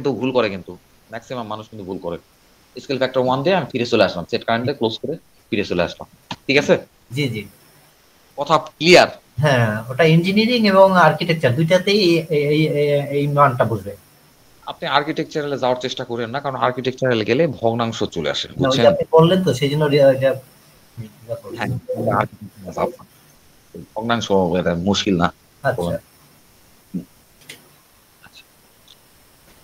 কিন্তু ভুল করে, কিন্তু ম্যাক্সিমাম মানুষ কিন্তু ভুল করে। স্কেল ফ্যাক্টর 1 দিয়ে আমি ফিরে চলে আসলাম, সেট কারেন্টে ক্লোজ করে ফিরে চলে আসলাম। ঠিক আছে, জি জি কথা ক্লিয়ার? হ্যাঁ, ওটা ইঞ্জিনিয়ারিং এবং আর্কিটেকচার দুইটাতেই এই মানটা বুঝবে। আপনি আর্কিটেকচারালে যাওয়ার চেষ্টা করেন না, কারণ আর্কিটেকচারালে গেলে ভগ্নাংশ চলে আসে, না, ওই যে বুঝছেন? আপনি বললেন তো সেই জন্য এটা হ্যাঁ, আমরা architecture যাব না। ভগ্নাংশ এটা মুশকিল না। আচ্ছা। বলেন। আচ্ছা।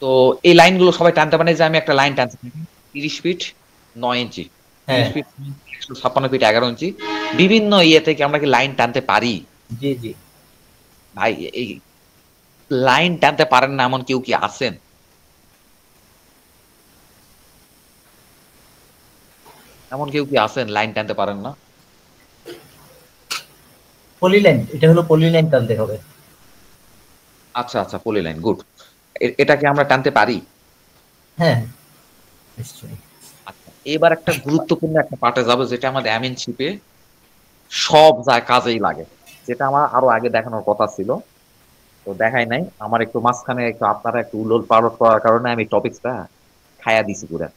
তো এই লাইনগুলো সবাই টানতে পারে, যে আমি একটা লাইন টানছি 30 ফিট 9 ইঞ্চি, হ্যাঁ 30 ফিট 156 ফিট 11 ইঞ্চি, বিভিন্ন ইয়ে থেকে আমরা কি লাইন টানতে পারি? জি জি ভাই, এই লাইন টানতে পারেন না এমন কেউ কি আছেন? এমন কেউ কি আছেন লাইন টানতে পারেন না? পলিলাইন, এটা হলো পলিলাইন টানতে হবে। আচ্ছা আচ্ছা, পলি লাইন, গুড। এটা কি আমরা টানতে পারি? হ্যাঁ নিশ্চয়ই। আচ্ছা, এবার একটা গুরুত্বপূর্ণ একটা পার্টে যাবে, যেটা আমাদের এমএনশিপে সব যায় কাজেই লাগে, যেটা আমার আরো আগে দেখানোর কথা ছিল, তো দেখাই নাই। আমার একটু মাঝখানে একটু আপনারা একটু উলট পালট করার কারণে আমি টপিকসটা খায়া দিছি পুরা।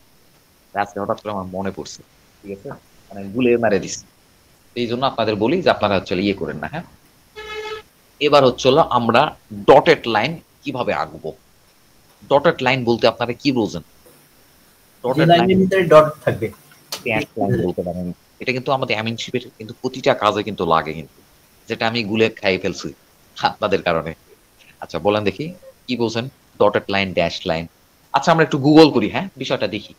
আজকে হঠাৎ করে আমার মনে পড়ছে, ঠিক আছে, মানে গুলে মারে দিছি। এই জন্য আপনাদের বলি যে আপনারা হচ্ছে ইয়ে করেন না, হ্যাঁ। এবার হচ্ছে আমরা ডটেড লাইন কিভাবে আঁকবো। ডটেড লাইন বলতে আপনারা কি বোঝেন? যে ডটেড লাইন লাইনের ভিতরে ডট থাকবে। ড্যাশ লাইন বলতে পারেন। এটা কিন্তু আমাদের এমএনশিপের কিন্তু প্রতিটা কাজে কিন্তু লাগে, কিন্তু যেটা আমি গুলে খাই ফেলছি আপনাদের কারণে। আচ্ছা বলেন দেখি, কি বলছেন? Dotted line, dash line. আচ্ছা আমরা একটু গুগল করি, হ্যাঁ, বিষয়টা দেখি।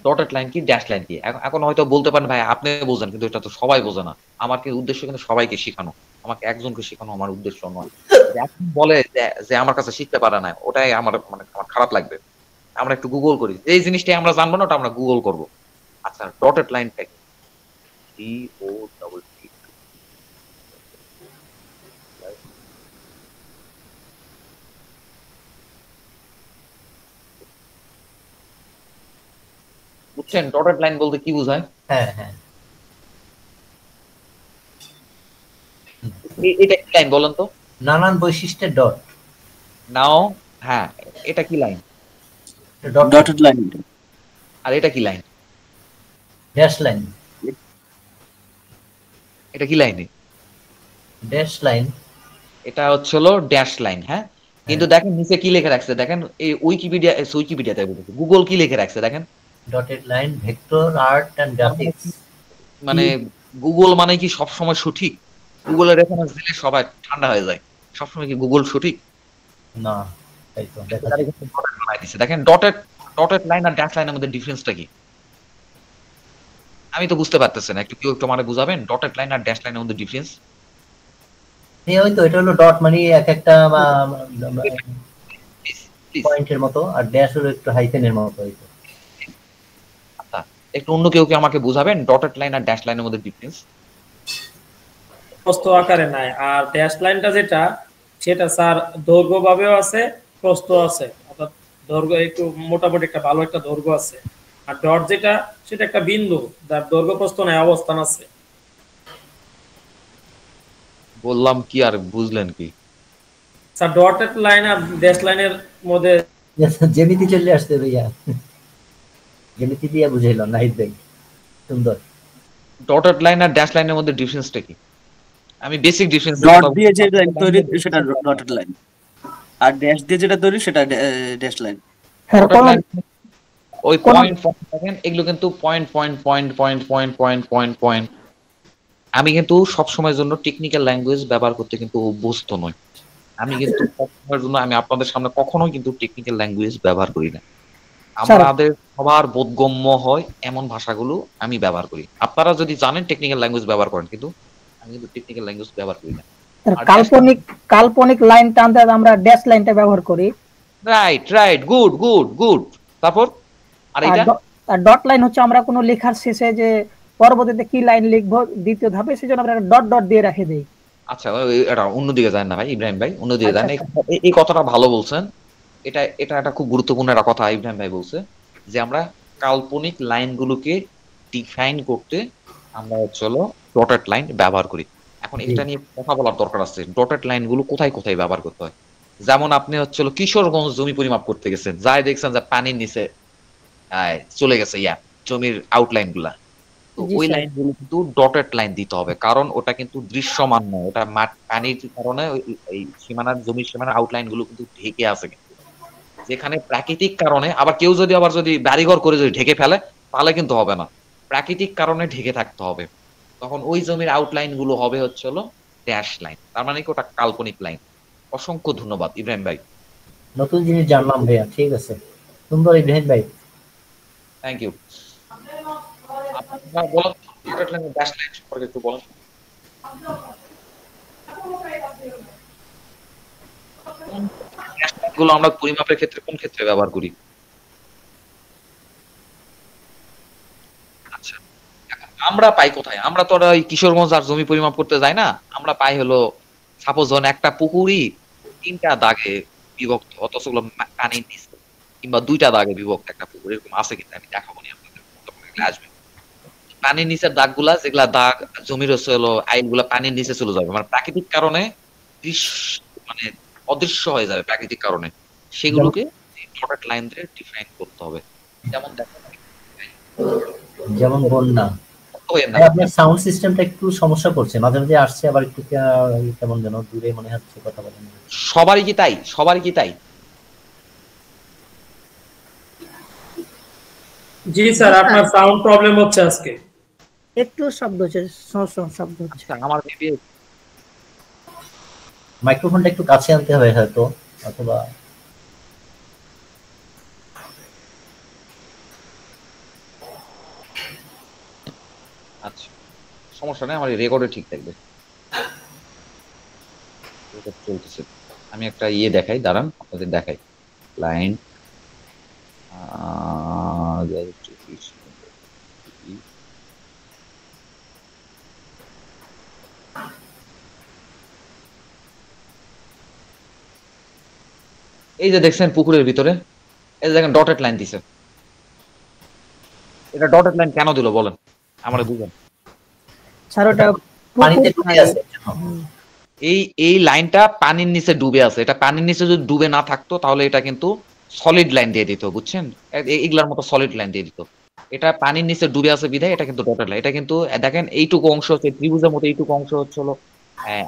ডটেড লাইন কি, ড্যাশ লাইন কি? এখন হয়তো বলতে পারেন ভাই আপনি বোঝেন, কিন্তু এটা তো সবাই বোঝে না। আমার কি উদ্দেশ্য কিন্তু সবাইকে শেখানো, আমাকে একজনকে শেখানো আমার উদ্দেশ্য নয়। যদি এখন বলে যে আমার কাছে শিখতে পারে না, ওটাই আমার মানে আমার খারাপ লাগবে। আমরা একটু গুগল করি, এই জিনিসটাই আমরা জানবো না, ওটা আমরা গুগল করব। আচ্ছা, ডটেড লাইনটা কি? ডি ও ডবল টি, বুঝছেন ডটেড লাইন বলতে কি বোঝায়? হ্যাঁ হ্যাঁ এটা কি লাইন বলেন তো? নানান বৈশিষ্ট্যের ডট। নাও, হ্যাঁ, এটা কি লাইন? Dot dotted line. আর এটা কি লাইন? Dash line. এটা কি লাইন? Dash line. এটা হচ্ছে হলো ড্যাশ লাইন, হ্যাঁ। হ্যাঁ, কিন্তু দেখেন নিচে কি লিখে রাখছে, দেখেন এই উইকিপিডিয়াতে বলতেছে, গুগল কি লিখে রাখছে দেখেন। Dotted line vector art and তার মানে গ্রাফিক্স। কি, মানে গুগল মানে কি সবসময় সঠিক? গুগলের রেফারেন্স দিলে সবাই ঠান্ডা হয়ে যায়। সবসময় কি গুগল সঠিক? না, তাই তো দেখা তারা যায়। কিন্তু ডটেড বানাই দিছে। দেখেন ডটেড ডটেড লাইন আর ড্যাশ লাইনের মধ্যে ডিফারেন্সটা কি? আমি তো বুঝতে পারতেছি না, একটু কেউ একটু মানে বুঝাবেন ডটেড লাইন আর ড্যাশ লাইনের মধ্যে ডিফারেন্স? এই হয়তো এটা হলো ডট মানে এক একটা প্লিজ প্লিজ। পয়েন্টের মতো, আর ড্যাশ হলো একটু হাইফেনের মতো হয়তো। আচ্ছা, একটু অন্য কেউ কি আমাকে বুঝাবেন ডটেড লাইন আর ড্যাশ লাইনের মধ্যে ডিফারেন্স? প্রস্থ আকারে নাই, আর ড্যাশ লাইনটা যেটা সেটা স্যার দৈর্ঘ্য ভাবেও আছে, প্রস্থ আছে, অর্থাৎ দৈর্ঘ্য একটু মোটামুটি একটা ভালো একটা দৈর্ঘ্য আছে। আর ডট যেটা সেটা একটা বিন্দু, যার দৈর্ঘ্য প্রস্থ নাই, অবস্থান আছে। বললাম কি আর বুঝলেন কি? স্যার ডটেড লাইন আর ড্যাশ লাইনের মধ্যে জ্যামিতি চলে আসছে ভাইয়া, জ্যামিতি দিয়ে বুঝাইলাম নাহিদ ভাই, সুন্দর। ডটেড লাইন আর ড্যাশ লাইনের মধ্যে ডিফারেন্সটা কি? আমি বেসিক ডিফারেন্সের ডট কথা দিয়ে যে লাইন তৈরি বলছি। সেটা ডটেড লাইন, আর ড্যাশ দিয়ে যেটা তৈরি সেটা ড্যাশ লাইন। ডটেড লাইন ওই পয়েন্ট পয়েন্ট দেখেন, এগুলো কিন্তু point point point point point point point point. আমি কিন্তু সবসময়ের জন্য টেকনিক্যাল ল্যাঙ্গুয়েজ ব্যবহার করতে কিন্তু অভ্যস্ত নই। আমি কিন্তু সবসময়ের জন্য আমি আপনাদের সামনে কখনোই কিন্তু টেকনিক্যাল ল্যাঙ্গুয়েজ ব্যবহার করি না। আমাদের সবার বোধগম্য হয় এমন ভাষাগুলো আমি ব্যবহার করি। আপনারা যদি জানেন টেকনিক্যাল ল্যাঙ্গুয়েজ ব্যবহার করেন, কিন্তু আমি কিন্তু টেকনিক্যাল ল্যাঙ্গুয়েজ ব্যবহার করি না। আর কাল্পনিক কাল্পনিক লাইন টানতে আমরা ড্যাশ লাইনটা ব্যবহার করি। Right right, good good good. তারপর আর এটা আর ডট লাইন হচ্ছে আমরা কোনো লেখার শেষে যে পরবর্তীতে কি লাইন লিখবো দ্বিতীয় ধাপে, সেজন্য আমরা ডট ডট দিয়ে রেখে দেই। আচ্ছা, এটা অন্যদিকে যায় না ভাই, ইব্রাহিম ভাই অন্যদিকে যান। এই কথাটা ভালো বলছেন। এটা এটা একটা খুব গুরুত্বপূর্ণ একটা কথা ইব্রাহিম ভাই বলছে, যে আমরা কাল্পনিক লাইনগুলোকে ডিফাইন করতে আমরা হচ্ছে ডটেড লাইন ব্যবহার করি। এখন এটা নিয়ে কথা বলার দরকার আছে, ডটেড লাইনগুলো কোথায় কোথায় ব্যবহার করতে হয়। যেমন আপনি হচ্ছিল কিশোরগঞ্জ জমি পরিমাপ করতে গেছেন, যাই দেখছেন যে পানির নিচে চলে গেছে জমির আউটলাইন গুলা, তো জি ওই স্যার। লাইন গুলো কিন্তু ডটেড লাইন দিতে হবে, কারণ ওটা কিন্তু দৃশ্যমান নয়, ওটা পানির কারণে এই সীমানার জমির সীমানার আউটলাইন গুলো কিন্তু ঢেকে আছে কিন্তু। যেখানে প্রাকৃতিক কারণে আবার কেউ যদি বাড়িঘর করে যদি ঢেকে ফেলে তাহলে কিন্তু হবে না, প্রাকৃতিক কারণে ঢেকে থাকতে হবে, তখন ওই জমির আউটলাইন গুলো হবে হচ্ছিল ড্যাশ লাইন, তার মানে কি ওটা কাল্পনিক লাইন। অসংখ্য ধন্যবাদ ইব্রাহিম ভাই। নতুন জিনিস জানলাম ভাইয়া, ঠিক আছে, সুন্দর ইব্রাহিম ভাই। Thank you. আপনারা বলেন ডটেড লাইন ড্যাশ লাইন সম্পর্কে একটু বলেন। ড্যাশ লাইন গুলো আমরা পরিমাপের ক্ষেত্রে কোন ক্ষেত্রে ব্যবহার করি? আচ্ছা, আমরা পাই কোথায়? আমরা তো আর ওই কিশোরগঞ্জ আর জমি পরিমাপ করতে যাই না, আমরা পাই হলো সাপোজ ধরুন একটা পুকুরই 3টা দাগে বিভক্ত, অথচ ওগুলো পানির নিচে, কিংবা 2টা দাগে বিভক্ত একটা পুকুর, এরকম আছে কিন্তু আমি দেখাবো নি আপনাদের, তখন এগুলো আসবে। পানির নিচের দাগগুলা, যেগুলা দাগ জমির হচ্ছে হলো আইল গুলা পানির নিচে চলে যাবে, মানে প্রাকৃতিক কারণে মানে অদৃশ্য হয়ে যাবে প্রাকৃতিক কারণে, সেগুলোকে ডটেড লাইন দিয়ে ডিফাইন করতে হবে। যেমন দেখেন, যেমন বন্যা। ভাই, আপনার সাউন্ড সিস্টেমটা একটু সমস্যা করছে, মাঝে মাঝে আসছে আবার একটু কেমন যেন দূরে মনে হচ্ছে কথা বলেন। সবারই কি তাই? সবারই কি তাই? জি স্যার, আপনার সাউন্ড প্রবলেম হচ্ছে আজকে। একটু শব্দ হচ্ছে, শব্দ হচ্ছে। আমার মেবি মাইক্রোফোনটা একটু কাছে আনতে হবে হয়তো, অথবা আচ্ছা, সমস্যা নেই, আমার রেকর্ডে ঠিক থাকবে, রেকর্ড চলতেছে। আমি একটা দেখাই, দাঁড়ান আপনাদের দেখাই লাইন। এই যে দেখছেন পুকুরের ভিতরে, এই যে দেখেন ডটেড লাইন দিছে, এটা ডটেড লাইন কেন দিল বলেন আমারে বুঝেন। স্যার ওটা পানিতে ডুবে আছে। এই লাইনটা পানির নিচে ডুবে আছে, এটা পানির নিচে যদি ডুবে না থাকতো তাহলে এটা কিন্তু সলিড লাইন দিয়ে দিত, বুঝছেন, এগুলার মতো সলিড লাইন দিয়ে দিত। এটা পানির নিচে ডুবে আছে বিধায় এটা কিন্তু ডটেড লাইন। এটা কিন্তু দেখেন এইটুকু অংশ হচ্ছে ত্রিভুজের মতো, এইটুকু অংশ হচ্ছে হলো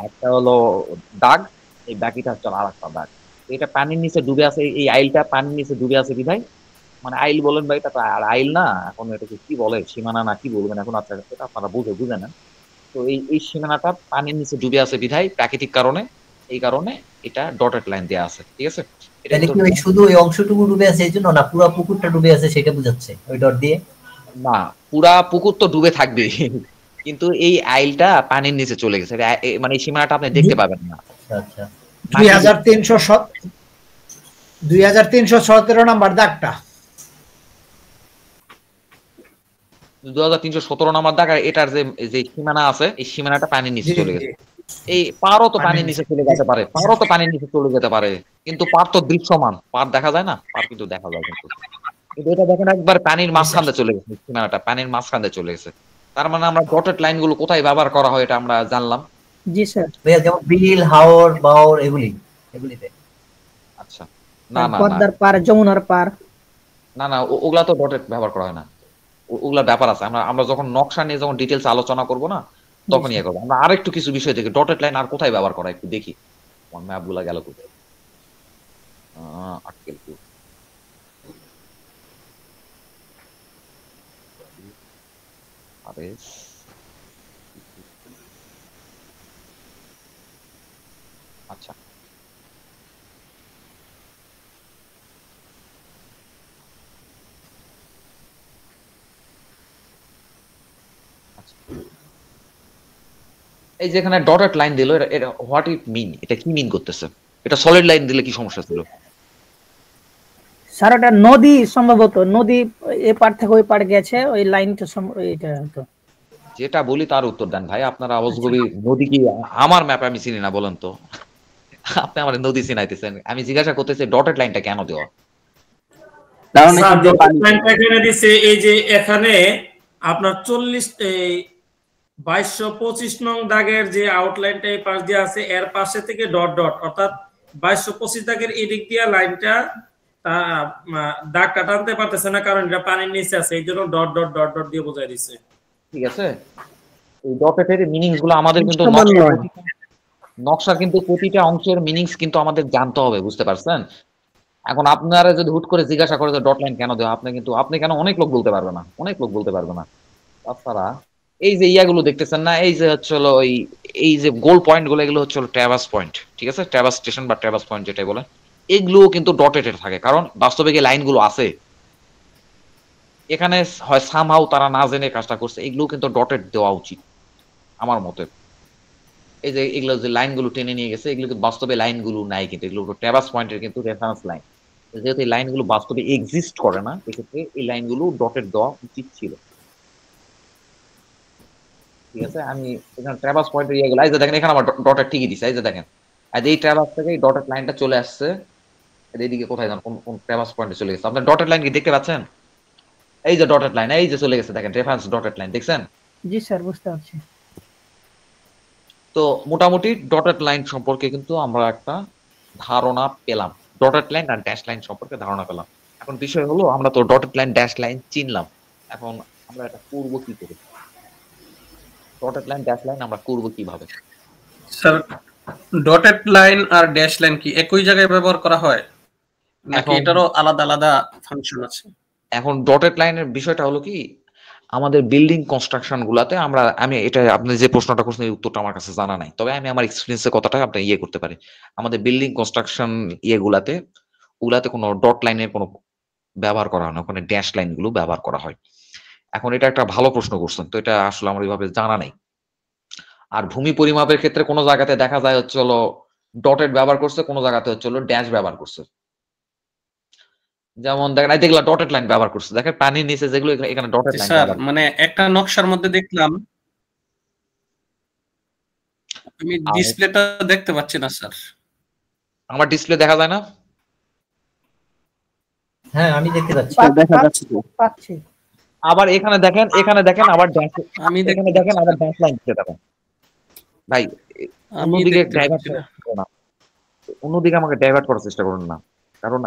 একটা হলো দাগ, এই বাকিটা হচ্ছে আর একটা দাগ। এটা পানির নিচে ডুবে আছে, এই আইলটা পানির নিচে ডুবে আছে বিধায়, মানে আইল বলেন ভাই, এটা তো আর আইল না, এখন এটাকে কি বলে, সীমানা না কি বলবেন এখন, আপনারা বুঝে না। তো এই সীমানাটা পানির নিচে ডুবে আছে বিধায় প্রাকৃতিক কারণে, এই কারণে এটা ডটেড লাইন দেওয়া আছে, ঠিক আছে। এটা তাহলে কি ওই শুধু ওই অংশটুকু ডুবে আছে এই জন্য না, পুরো পুকুরটা ডুবে আছে সেটা বোঝাচ্ছে ওই ডট দিয়ে? না, পুরা পুকুর তো ডুবে থাকবে, কিন্তু এই আইলটা পানির নিচে চলে গেছে, মানে এই সীমানাটা আপনি দেখতে পাবেন না। আচ্ছা, 2317 নাম্বার দাগটা, 2317 নম্বর দাগ, আর এটার যে সীমানা আছে এই সীমানাটা পানির নিচে চলে গেছে। এই পারও তো পানির নিচে চলে যেতে পারে, পারও তো পানির নিচে চলে যেতে পারে, কিন্তু পার তো দৃশ্যমান, পার দেখা যায় না, পার কিন্তু দেখা যায়, কিন্তু এটা দেখেন একবার পানির মাঝখান দিয়ে চলে গেছে, সীমানাটা পানির মাঝখান দিয়ে চলে গেছে। তার মানে আমরা ডটেড লাইন গুলো কোথায় ব্যবহার করা হয় এটা আমরা জানলাম। জি স্যার। ভাইয়া যেমন বিল, হাওর, বাওর এগুলিতে। আচ্ছা, না না না পদ্মার পার, যমুনার পার। না না, ওগুলা তো ডটেড ব্যবহার করা হয় না, ওগুলা ব্যাপার আছে, আমরা যখন নকশা নিয়ে যখন ডিটেলস আলোচনা করব না তখন ইয়ে করবো। আমরা আরেকটু কিছু বিষয় দেখি ডটেড লাইন আর কোথায় ব্যবহার করা একটু দেখি। আমার ম্যাপ গুলা গেল কোথায়, আটকেল আচ্ছা, এই যেখানে ডটেড লাইন দিল, এটা হোয়াট ইট মিন, এটা কি মিন করতেছে? এটা সলিড লাইন দিলে কি সমস্যা ছিল? স্যার ওটা নদী, সম্ভবত নদী এপার থেকে ওই পার গেছে, ওই লাইনটা এটা তো যেটা বলি তার উত্তর দেন ভাই, আপনারা আওয়াজগুবি নদী কি আমার ম্যাপ আমি চিনি না বলেন তো, আপনি আমার নদী চিনাইতেছেন, আমি জিজ্ঞাসা করতেছি ডটেড লাইনটা কেন দেওয়া? কারণ স্যার ডটেড লাইনটা এখানে দিছে, এই যে এখানে আপনার 2225 নং দাগের যে আউটলাইনটা এই পাশ দিয়ে আছে, এর পাশে থেকে ডট ডট, অর্থাৎ 2225 দাগের এদিক দিয়ে লাইনটা দাগটা টানতে পারতেছে না, কারণ এটা পানির নিচে আছে, এই জন্য ডট ডট ডট ডট দিয়ে বোঝাই দিছে। ঠিক আছে, এই ডটের মিনিংস গুলো আমাদের কিন্তু নকশা কিন্তু প্রতিটা অংশের মিনিংস কিন্তু আমাদের জানতে হবে, বুঝতে পারছেন? এখন আপনারা যদি হুট করে জিজ্ঞাসা করে যে ডট লাইন কেন দেওয়া, আপনি কেন, অনেক লোক বলতে পারবে না, অনেক লোক বলতে পারবে না। তাছাড়া এই যে ইয়াগুলো দেখতেছেন না, এই যে হচ্ছে হলো এই যে গোল পয়েন্ট গুলো, এগুলো হচ্ছে হলো ট্র্যাভার্স পয়েন্ট, ঠিক আছে, ট্র্যাভার্স স্টেশন বা ট্র্যাভার্স পয়েন্ট যেটাই বলে, এগুলোও কিন্তু ডটেড থাকে, কারণ বাস্তবে এই লাইনগুলো আছে এখানে, হয় সামহাউ তারা না জেনে কাজটা করছে, এগুলো কিন্তু ডটেড দেওয়া উচিত আমার মতে। এই যে এগুলো যে লাইনগুলো টেনে নিয়ে গেছে, এগুলো কিন্তু বাস্তবে লাইনগুলো নাই, কিন্তু এগুলো ট্র্যাভার্স পয়েন্টের কিন্তু রেফারেন্স লাইন, যেহেতু এই লাইনগুলো বাস্তবে এক্সিস্ট করে না, এক্ষেত্রে এই লাইনগুলো ডটেড দেওয়া উচিত ছিল। ঠিক আছে, আমি এখানে ট্র্যাভার্স পয়েন্টের ইয়েগুলো, এই যে দেখেন এখানে আমার ডটেড ঠিকই দিছে, এই যে দেখেন, আর এই ট্র্যাভার্স থেকে এই ডটেড লাইনটা চলে আসছে এইদিকে, কোথায় যান, কোন ট্র্যাভার্স পয়েন্টে চলে গেছে, আপনার ডটেড লাইন কি দেখতে পাচ্ছেন? এই যে ডটেড লাইন, এই যে চলে গেছে, দেখেন রেফারেন্স ডটেড লাইন, দেখছেন? জি স্যার, বুঝতে পারছি। তো মোটামুটি ডটেড লাইন সম্পর্কে কিন্তু আমরা একটা ধারণা পেলাম, ডটেড লাইন আর ড্যাশ লাইন সম্পর্কে ধারণা পেলাম। এখন বিষয় হলো, আমরা তো ডটেড লাইন ড্যাশ লাইন চিনলাম, এখন আমরা এটা করব কি করে? ডটেড লাইন ড্যাশ লাইন আমরা করব কিভাবে? স্যার, ডটেড লাইন আর ড্যাশ লাইন কি একই জায়গায় ব্যবহার করা হয় নাকি এটারও আলাদা আলাদা ফাংশন আছে? এখন ডটেড লাইনের বিষয়টা হলো কি, আমাদের বিল্ডিং কনস্ট্রাকশন গুলাতে আমি এটা, আপনি যে প্রশ্নটা করছেন এই উত্তরটা আমার কাছে জানা নাই, তবে আমি আমার এক্সপিরিয়েন্সের কথাটা আপনি ইয়ে করতে পারি। আমাদের বিল্ডিং কনস্ট্রাকশন ইয়েগুলাতে, ওগুলাতে কোনো ডট লাইনের কোনো ব্যবহার করা হয় না, ওখানে ড্যাশ লাইন গুলো ব্যবহার করা হয়। এখন এটা একটা ভালো প্রশ্ন করছেন, তো এটা আসলে আমার ওইভাবে জানা নাই। আর ভূমি পরিমাপের ক্ষেত্রে কোনো জায়গাতে দেখা যায় হচ্ছে হলো ডটেড ব্যবহার করছে, কোনো জায়গাতে হচ্ছে হলো ড্যাশ ব্যবহার করছে। যেমন দেখেন এই দেখলা ডটেড লাইন ব্যবহার করছে, দেখেন পানির নিচে যেগুলো, এখানে ডটেড লাইন স্যার, ব্যবহার। মানে একটা নকশার মধ্যে দেখলাম, আমি ডিসপ্লেটা দেখতে পাচ্ছি না স্যার। আমার ডিসপ্লে দেখা যায় না? হ্যাঁ, আমি দেখতে পাচ্ছি। দেখা যাচ্ছে তো। পাচ্ছি। আবার এখানে দেখেন, আবার ড্যাশ, আমি এখানে দেখেন আবার ড্যাশ লাইন দিতে দেখেন ভাই, অন্যদিকে ডাইভার্ট করুন না, অন্যদিকে আমাকে ডাইভার্ট করার চেষ্টা করুন না, কারণ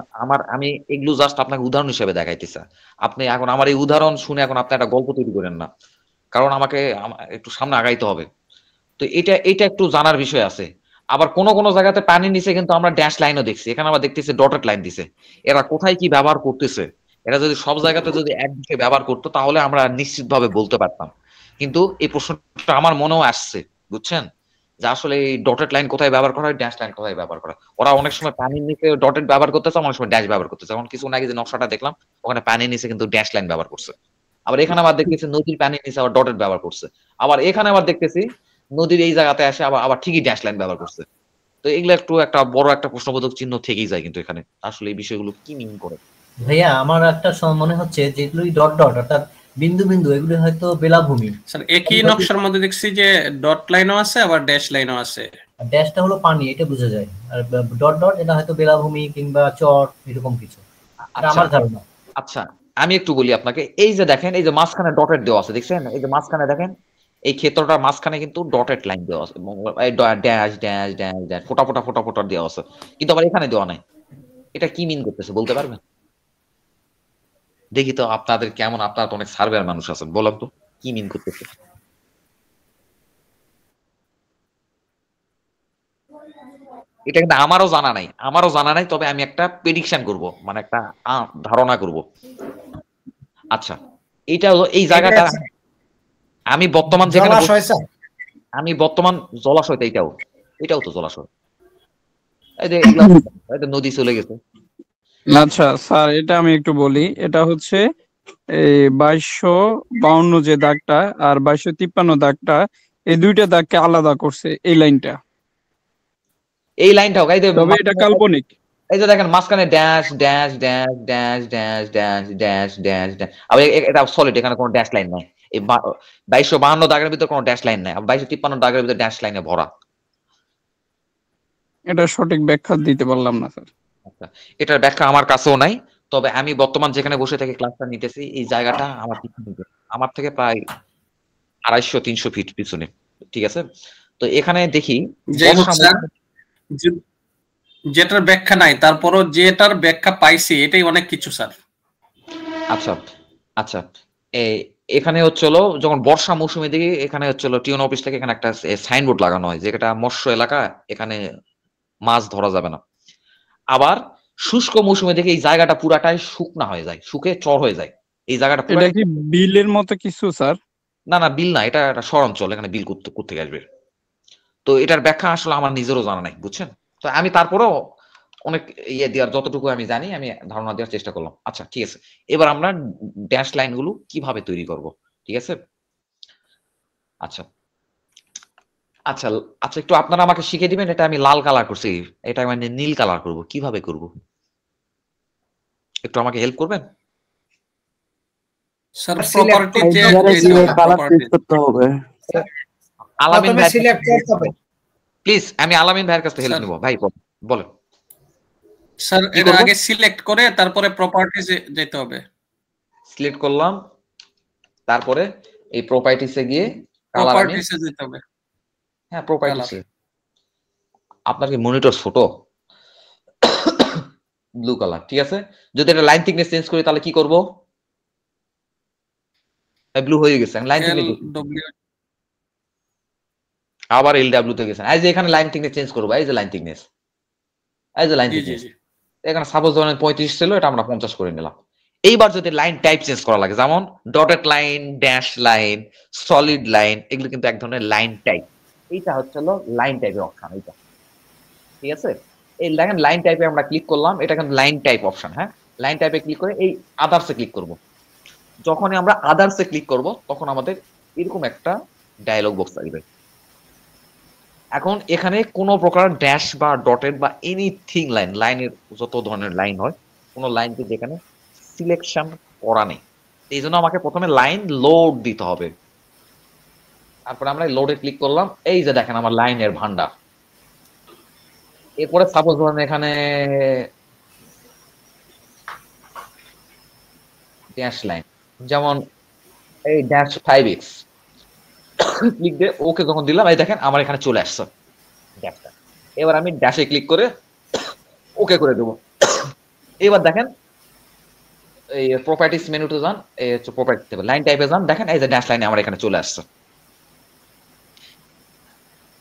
আমি এগুলো জাস্ট আপনাকে উদাহরণ হিসেবে দেখাইতেছি। আপনি এখন আমার এই উদাহরণ শুনে এখন আপনি একটা গল্প তৈরি করেন না, কারণ আমাকে একটু সামনে আগাইতে হবে। তো এটা একটু জানার বিষয় আছে। আবার কোন কোন জায়গাতে পানির নিচে কিন্তু আমরা ড্যাশ লাইনও দেখছি, এখানে আবার দেখতেছি ডটেড লাইন দিছে। এরা কোথায় কি ব্যবহার করতেছে, এরা যদি সব জায়গাতে যদি এক দিকে ব্যবহার করতো তাহলে আমরা নিশ্চিতভাবে বলতে পারতাম। কিন্তু এই প্রশ্নটা আমার মনেও আসছে, বুঝছেন, যে আসলে এই ডটেড লাইন কোথায় ব্যবহার করা হয়, ড্যাশ লাইন কোথায় ব্যবহার করা হয়। ওরা অনেক সময় পানির নিচে ডটেড ব্যবহার করতেছে, অনেক সময় ড্যাশ ব্যবহার করতেছে। যেমন কিছুক্ষণ আগে যে নকশাটা দেখলাম, ওখানে পানির নিচে কিন্তু ড্যাশ লাইন ব্যবহার করছে। আবার এখানে আবার দেখতেছি নদীর পানির নিচে আবার ডটেড ব্যবহার করছে। আবার এখানে আবার দেখতেছি নদীর এই জায়গাতে আসে আবার ঠিকই ড্যাশ লাইন ব্যবহার করছে। তো এগুলো একটু একটা বড় একটা প্রশ্নবোধক চিহ্ন থেকেই যায় কিন্তু এখানে, আসলে এই বিষয়গুলো কি মিন করে। ভাইয়া, আমার একটা মনে হচ্ছে যেগুলোই ডট ডট অর্থাৎ বিন্দু বিন্দু, এগুলো হয়তো বেলাভূমি। স্যার, একই নকশার মধ্যে দেখছি যে ডট লাইনও আছে আবার ড্যাশ লাইনও আছে। ড্যাশটা হলো পানি, এটা বোঝা যায়, আর ডট ডট এটা হয়তো বেলাভূমি কিংবা চর, এরকম কিছু, এটা আমার ধারণা। আচ্ছা, আমি একটু বলি আপনাকে, এই যে দেখেন, এই যে মাঝখানে ডটেড দেওয়া আছে, দেখছেন, এই যে মাঝখানে দেখেন, এই ক্ষেত্রটার মাঝখানে কিন্তু ডটেড লাইন দেওয়া আছে, ড্যাশ ড্যাশ ড্যাশ ড্যাশ ফোটা ফোটা ফোটা ফোটা দেওয়া আছে, কিন্তু আবার এখানে দেওয়া নাই। এটা কি মিন করতেছে বলতে পারবেন? দেখি তো আপনাদের কেমন, আপনারা তো অনেক সার্ভেয়ার মানুষ আছেন, বলেন তো কি মিন করতেছে। এটা কিন্তু আমারও জানা নাই, তবে আমি একটা প্রেডিকশন করব, মানে একটা ধারণা করব। আচ্ছা, এটা হলো এই জায়গাটা, আমি বর্তমান যেখানে জলাশয়, এটাও তো জলাশয়, এই যে নদী চলে গেছে। আচ্ছা স্যার, এটা আমি একটু বলি, এটা হচ্ছে এই 2252 যে দাগটা আর 2253 দাগটা, এই দুইটা দাগকে আলাদা করছে এই লাইনটা, তবে এটা কাল্পনিক। এই যে দেখেন মাঝখানে dash dash dash dash dash dash dash dash dash, আবার এটা সলিড, এখানে কোনো ড্যাশ লাইন নাই। এই 2252 দাগের ভিতরে কোনো ড্যাশ লাইন নাই, 2253 দাগের ভিতরে ড্যাশ লাইনে ভরা। এটা সঠিক ব্যাখ্যা দিতে পারলাম না স্যার। আচ্ছা, এটার ব্যাখ্যা আমার কাছেও নাই, তবে আমি বর্তমান যেখানে বসে থেকে ক্লাসটা নিতেছি, এই জায়গাটা আমার থেকে প্রায় 250-300 ফিট পিছনে, ঠিক আছে। তো এখানে দেখি যেটার ব্যাখ্যা নাই তারপরও যেটার ব্যাখ্যা পাইছি এটাই অনেক কিছু স্যার। আচ্ছা আচ্ছা, এখানে হচ্ছিল যখন বর্ষা মৌসুমে দিকে এখানে হচ্ছিল টিউন অফিস থেকে এখানে একটা সাইনবোর্ড লাগানো হয় যে এটা মৎস্য এলাকা, এখানে মাছ ধরা যাবে না। আবার শুষ্ক মৌসুমে দেখে এই জায়গাটা পুরাটাই শুকনা হয়ে যায়, শুকে চর হয়ে যায় এই জায়গাটা এটা কি বিলের মতো কিছু স্যার? না না, বিল না, এটা একটা শহরাঞ্চল, এখানে বিল কোত্থেকে আসবে? তো এটার ব্যাখ্যা আসলে আমার নিজেরও জানা নাই, বুঝছেন? তো আমি তারপরেও অনেক ইয়ে দেওয়ার যতটুকু আমি জানি আমি ধারণা দেওয়ার চেষ্টা করলাম। আচ্ছা ঠিক আছে, এবার আমরা ড্যাশ লাইন গুলো কিভাবে তৈরি করব, ঠিক আছে? আচ্ছা আচ্ছা আচ্ছা, একটু আপনারা আমাকে শিখিয়ে দিবেন। এটা আমি লাল কালার করছি, এটা মানে নীল কালার করব, কিভাবে করব একটু আমাকে হেল্প করবেন? স্যার প্রপার্টি করতে হবে। আলামিন ভাই সিলেক্ট করতে হবে। প্লিজ, আমি আলামিন ভাইয়ের কাছে হেল্প নিব। ভাই বলেন। স্যার এটা আগে সিলেক্ট করে তারপরে প্রপার্টিজে যেতে হবে। সিলেক্ট করলাম, তারপরে এই প্রপার্টিসে গিয়ে প্রপার্টিজে যেতে হবে। হ্যাঁ প্রপার্টিসে। আপনার কি মনিটর ছোট? ব্লু কালার, ঠিক আছে। যদি এটা লাইন থিকনেস চেঞ্জ করি তাহলে কি করব? ব্লু হয়ে গেছে। লাইন থিকনেস আবার এলডব্লিউ তে গেছেন। এই যে এখানে লাইন থিকনেস চেঞ্জ করব, এই যে লাইন থিকনেস, এই যে লাইন থিকনেস। এখানে সাপোজ ধরেন 35 ছিল, এটা আমরা 50 করে নিলাম। এইবার যদি লাইন টাইপ চেঞ্জ করা লাগে, যেমন dotted line, dash line, solid line, এগুলো কিন্তু এক ধরনের লাইন টাইপ। এইটা হচ্ছে লাইন টাইপের অপশন, এইটা ঠিক আছে। এই দেখেন লাইন টাইপে আমরা ক্লিক করলাম, এটা কিন্তু লাইন টাইপ অপশন। হ্যাঁ, লাইন টাইপে ক্লিক করে এই আদার্সে ক্লিক করব। যখনই আমরা আদার্সে ক্লিক করব তখন আমাদের এরকম একটা ডায়লগ বক্স আসবে। এখন এখানে কোনো প্রকার ড্যাশ বা ডটেড বা এনিথিং লাইনের যত ধরনের লাইন হয়, কোনো লাইন কিন্তু এখানে সিলেকশন করা নেই। এই জন্য আমাকে প্রথমে লাইন লোড দিতে হবে। তারপরে আমরা লোডে ক্লিক করলাম, এই যে দেখেন আমার লাইনের ভান্ডার। এরপরে সাপোজ ধরেন এখানে ড্যাশ লাইন, যেমন এই ড্যাশ 5x ক্লিক দিয়ে ওকে যখন দিলাম, এই দেখেন আমার এখানে চলে আসছে ড্যাশটা। এবার আমি ড্যাশে ক্লিক করে ওকে করে দেবো। এবার দেখেন এই প্রপার্টিস মেনুতে যান, এই হচ্ছে প্রপার্টি টেবিল, লাইন টাইপে যান, দেখেন এই যে ড্যাশ লাইনে আমার এখানে চলে আসছে।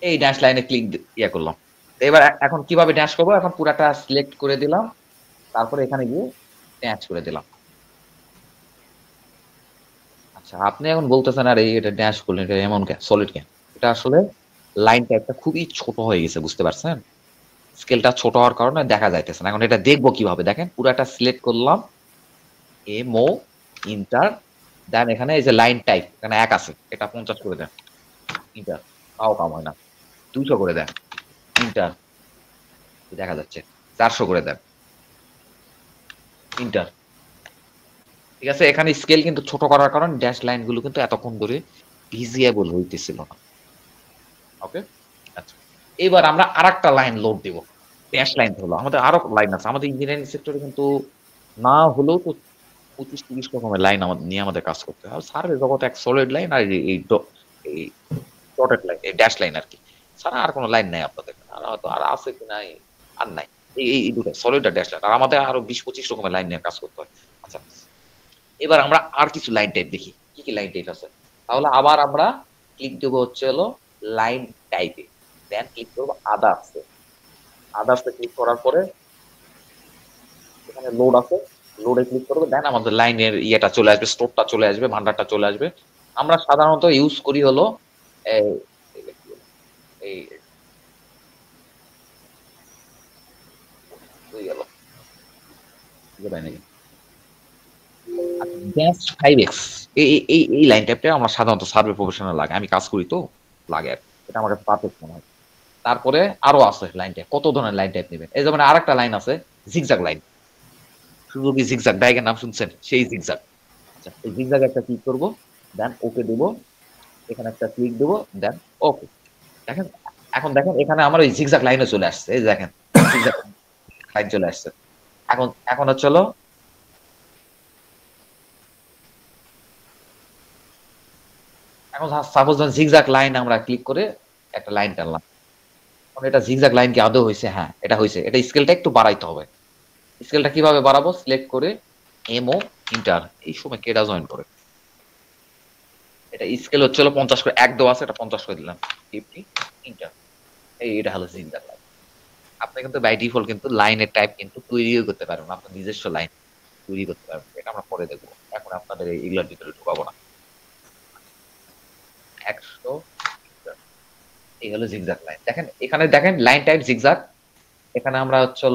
এই ড্যাশ লাইনে ক্লিক ইয়ে করলাম। এবার এখন কিভাবে ড্যাশ করবো? এখন পুরাটা সিলেক্ট করে দিলাম, তারপরে এখানে গিয়ে ড্যাশ করে দিলাম। আচ্ছা, আপনি এখন বলতেছেন আর এটা ড্যাশ করলেন, এটা এমন কেন, সলিড কেন? এটা আসলে লাইন টাইপটা খুবই ছোট হয়ে গেছে, বুঝতে পারছেন? স্কেলটা ছোট হওয়ার কারণে দেখা যাইতেছে না। এখন এটা দেখবো কিভাবে? দেখেন পুরাটা সিলেক্ট করলাম, এমও ইন্টার, দেন এখানে এই যে লাইন টাইপ এখানে 1 আছে, এটা 50 করে দেন, ইন্টার, তাও কাম হয় না, 200 করে দেন, ইন্টার, দেখা যাচ্ছে 400 করে দেন, ইন্টার। ঠিক আছে, এখানে স্কেল কিন্তু ছোট করার কারণে ড্যাশ লাইন গুলো কিন্তু এতক্ষণ ধরে ভিজিবল হইতেছিল না। ওকে, আচ্ছা এবার আমরা আরেকটা লাইন লোড দিব। ড্যাশ লাইন হলো আমাদের আরো লাইন আছে, আমাদের ইঞ্জিনিয়ারিং সেক্টরে কিন্তু না হলেও তো 25-30 রকমের লাইন আমাদের নিয়ে আমাদের কাজ করতে হয়। সার্ভে জগতে এক সলিড লাইন আর এই ডটেড লাইন, এই ড্যাশ লাইন আর কি, ছাড়া আর কোনো লাইন নাই আপনাদের। আর হয়তো আর আছে কি নাই, আর নাই, এই দুটো সলিড আর ড্যাশ লাইন। আর আমাদের আরো 20-25 রকমের লাইন নিয়ে কাজ করতে হয়। আচ্ছা, এবার আমরা আর কিছু লাইন টাইপ দেখি, কি কি লাইন টাইপ আছে। তাহলে আবার আমরা ক্লিক দেবো হচ্ছে লাইন টাইপে, দেন ক্লিক করবো আদার্সে। আদার্সে ক্লিক করার পরে এখানে লোড আছে, লোডে ক্লিক করবো, দেন আমাদের লাইনের ইয়েটা চলে আসবে, স্টোরটা চলে আসবে, ভান্ডারটা চলে আসবে। আমরা সাধারণত ইউজ করি হলো এই এই লাইন টাইপটা আমরা সাধারণত সার্ভে প্রফেশনাল লাগে, আমি কাজ করি তো লাগে আর এটা আমার কাছে পারফেক্ট মনে হয়। তারপরে আরো আছে লাইন টাইপ, কত ধরনের লাইন টাইপ নেবেন। এই যেমন আরেকটা লাইন আছে জিগজাগ লাইন, শুধু কি জিগজাগ ডায়াগ্রাম নাম শুনছেন, সেই জিগজাগ। আচ্ছা, এই জিগজাগ একটা ক্লিক করবো, দেন ওকে দেবো, এখানে একটা ক্লিক দেবো, দেন ওকে। দেখেন এখন দেখেন এখানে আমার ওই জিগজাগ লাইনে চলে আসছে, এই দেখেন জিগজাগ লাইন চলে আসছে। এখন হচ্ছে এখন সাপোজ জিগজাগ লাইন আমরা ক্লিক করে একটা লাইন টানলাম, এখন এটা জিগজ্যাগ লাইন কি আদৌ হয়েছে? হ্যাঁ এটা হয়েছে। এটা স্কেলটা একটু বাড়াইতে হবে। স্কেলটা কিভাবে বাড়াবো? সিলেক্ট করে এমও ইন্টার, এই সময় কেডা জয়েন করে। এটা স্কেল হচ্ছে 50 করে, এক দো আছে, এটা 50 করে দিলাম, 50 ইন্টার। এটা হলো জিগজ্যাগ লাইন। আপনি কিন্তু বাই ডিফল্ট কিন্তু লাইনের টাইপ কিন্তু তৈরিও করতে পারবেন, আপনার নিজস্ব লাইন তৈরি করতে পারবেন। এটা আমরা পরে দেখবো, এখন আপনাদের এইগুলোর ভিতরে ঢুকাবো না। 100 এই হলো জিগজ্যাগ লাইন। দেখেন এখানে দেখেন লাইন টাইপ জিগজ্যাগ। এখানে আমরা হচ্ছে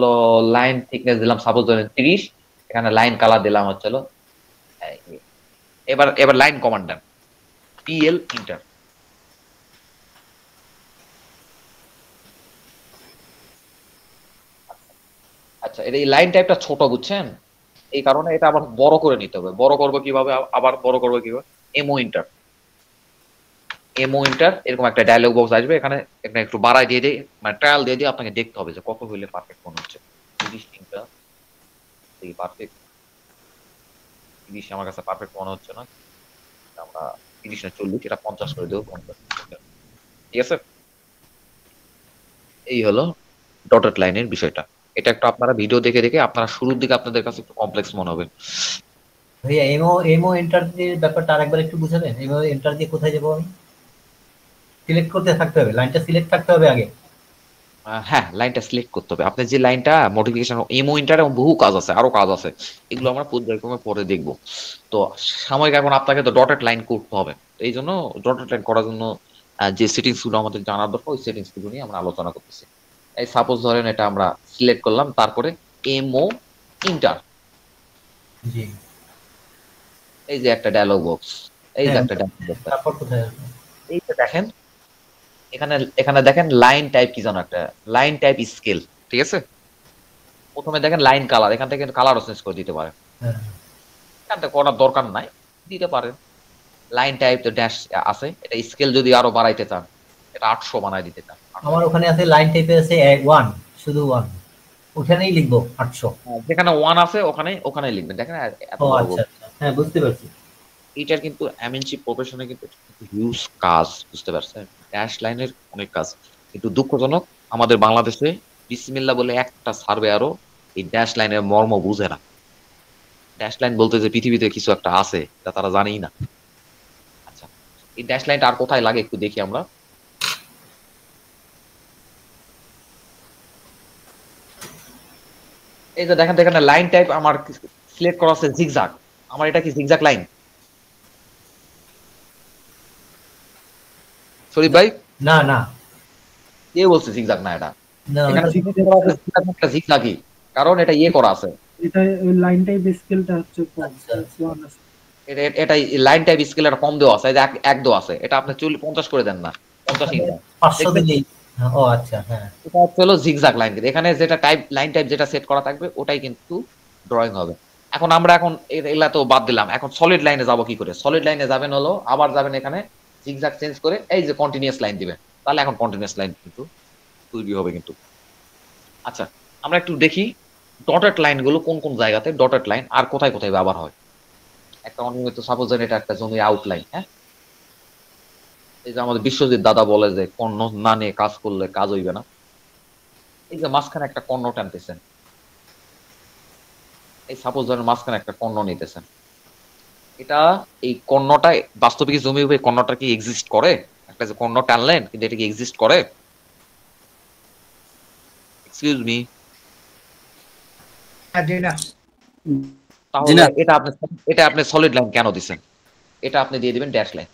লাইন থিকনেস দিলাম সাপোজ ধরেন 30, এখানে লাইন কালার দিলাম হচ্ছে এবার লাইন কমান্ডার পিএল ইন্টার। আচ্ছা এটা এই লাইন টাইপটা ছোট বুঝছেন, এই কারণে এটা আবার বড় করে নিতে হবে। বড় করবো কিভাবে? আবার বড় করবো কিভাবে? এমও ইন্টার, এমও ইন্টার, এরকম একটা ডায়লগ বক্স আসবে। এখানে একটু বাড়াই দিয়ে দিই, মানে ট্রায়াল দিয়ে দিয়ে আপনাকে দেখতে হবে যে কত হইলে পারফেক্ট মনে হচ্ছে। 30 ইন্টার, এই পারফেক্ট 30 আমার কাছে পারফেক্ট মনে হচ্ছে না, আমরা 30 না 40, এটা 50 করে দেবো, 50। ঠিক আছে, এই হলো ডটেড লাইনের বিষয়টা। এটা একটা আপনারা ভিডিও দেখে দেখে আপনারা শুরুর দিকে আপনাদের কাছে একটু কমপ্লেক্স মনে হবে। ভাইয়া এমও এন্টার দিয়ে ব্যাপারটা আরেকবার একটু বুঝাবেন? এমও এন্টার দিয়ে কোথায় যাবো আমি? সিলেক্ট করতে থাকতে হবে, লাইনটা সিলেক্ট থাকতে হবে আগে। হ্যাঁ লাইনটা সিলেক্ট করতে হবে। আপনার যে লাইনটা মডিফিকেশন এমও ইন্টার এবং বহু কাজ আছে, আরো কাজ আছে, এগুলো আমরা পর্যায়ক্রমে পরে দেখবো। তো সাময়িক এখন আপনাকে তো ডটেড লাইন করতে হবে, এই জন্য ডটেড লাইন করার জন্য যে সেটিংস গুলো আমাদের জানার দরকার, ওই সেটিংস গুলো নিয়ে আমরা আলোচনা করতেছি। এই সাপোজ ধরেন এটা আমরা সিলেক্ট করলাম, তারপরে এমও ইন্টার, জি এই যে একটা ডায়লগ বক্স, এই যে একটা ডায়লগ বক্স, তারপর কোথায় আসবে? এইটা দেখেন এখানে দেখেন লাইন টাইপ কি জানো, একটা লাইন টাইপ স্কেল। ঠিক আছে, প্রথমে দেখেন লাইন কালার, এখান থেকে কালারও চেঞ্জ করে দিতে পারেন, হ্যাঁ এখান থেকে করার দরকার নাই, দিতে পারেন। লাইন টাইপ তো ড্যাশ আছে, এটা স্কেল যদি আরো বাড়াইতে চান, এটা 800 বানাই দিতে চান। আমার ওখানে আছে লাইন টাইপে আছে 1, শুধু 1, ওখানেই লিখবো 800। যেখানে 1 আছে ওখানে লিখবেন। দেখেন এত ও বড় আচ্ছা আচ্ছা, হ্যাঁ বুঝতে পারছি। এইটার কিন্তু এমএনসি প্রফেশনে কিন্তু হিউজ কাজ, বুঝতে পারছেন? ড্যাশ লাইনের অনেক কাজ, কিন্তু দুঃখজনক আমাদের বাংলাদেশে বিসমিল্লাহ বলে একটা সার্ভেয়ারও এই ড্যাশ লাইনের মর্ম বুঝে না। ড্যাশ লাইন বলতে যে পৃথিবীতে কিছু একটা আছে তা তারা জানেই না। আচ্ছা এই ড্যাশ লাইনটা আর কোথায় লাগে একটু দেখি আমরা। এই যে দেখেন দেখেন লাইন টাইপ আমার সিলেক্ট করা আছে জিগজ্যাগ, আমার এটা কি জিগজ্যাগ লাইন? শরীফ ভাই না না কে বলছে জিগজ্যাগ না? এটা না, এখানে একটা জিগজ্যাগই, কারণ এটা করা আছে, এটা লাইন টাইপ স্কেলটা হচ্ছে আচ্ছা, এটা লাইন টাইপ স্কেল একটা কম দেওয়া আছে, এই যে এক দো আছে, এটা আপনি 50 করে দেন না, 50 ইন্টার 500 দিলেই। ও আচ্ছা হ্যাঁ, এটা হচ্ছে হলো জিগজ্যাগ লাইন। কিন্তু এখানে যেটা টাইপ লাইন টাইপ যেটা সেট করা থাকবে ওটাই কিন্তু ড্রয়িং হবে। এখন আমরা এগুলা তো বাদ দিলাম, এখন সলিড লাইনে যাব কি করে? সলিড লাইনে যাবেন হলো আবার যাবেন এখানে জিগজ্যাগ চেঞ্জ করে এই যে কন্টিনিউয়াস লাইন দিবেন, তাহলে এখন কন্টিনিউয়াস লাইন কিন্তু তৈরি হবে কিন্তু। আচ্ছা আমরা একটু দেখি ডটেড লাইন গুলো কোন কোন জায়গাতে ডটেড লাইন আর কোথায় কোথায় ব্যবহার হয়। একটা অনিয়মিত সাপোজ এটা একটা জমির আউটলাইন, হ্যাঁ, এই যে আমাদের বিশ্বজিৎ দাদা বলে যে কর্ণ না নিয়ে কাজ করলে কাজ হইবে না, এই যে মাঝখানে একটা কর্ণ টানতেছেন, এই সাপোজ ধরেন মাঝখানে একটা কর্ণ নিতেছেন, এটা এই কর্ণটা বাস্তবে কি জমি উপরে কর্ণটা কি এক্সিস্ট করে? একটা যে কর্ণ টানলেন কিন্তু এটা কি এক্সিস্ট করে? এক্সকিউজ মি, তাহলে এটা আপনি সলিড লাইন কেন দিবেন? এটা আপনি দিয়ে দিবেন ড্যাশ লাইন,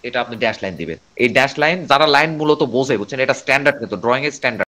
এটা আপনি ড্যাশ লাইন দিবেন। এই ড্যাশ লাইন যারা লাইন মূলত বোঝে, বুঝছেন, এটা স্ট্যান্ডার্ড কিন্তু ড্রয়িং এর স্ট্যান্ডার্ড।